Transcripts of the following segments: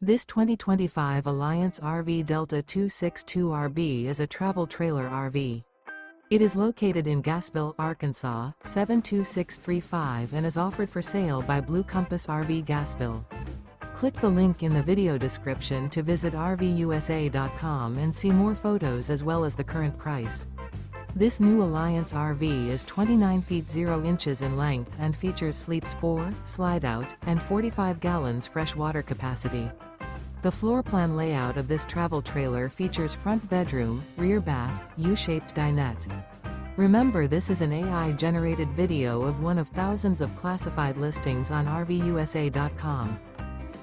This 2025 Alliance RV Delta 262RB is a travel trailer RV. It is located in Gassville, Arkansas, 72635 and is offered for sale by Blue Compass RV Gassville. Click the link in the video description to visit RVUSA.com and see more photos as well as the current price. This new Alliance RV is 29 feet 0 inches in length and features sleeps 4, slide-out, and 45 gallons fresh water capacity. The floor plan layout of this travel trailer features front bedroom, rear bath, U-shaped dinette. Remember, this is an AI-generated video of one of thousands of classified listings on RVUSA.com.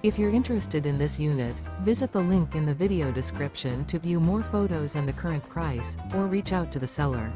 If you're interested in this unit, visit the link in the video description to view more photos and the current price, or reach out to the seller.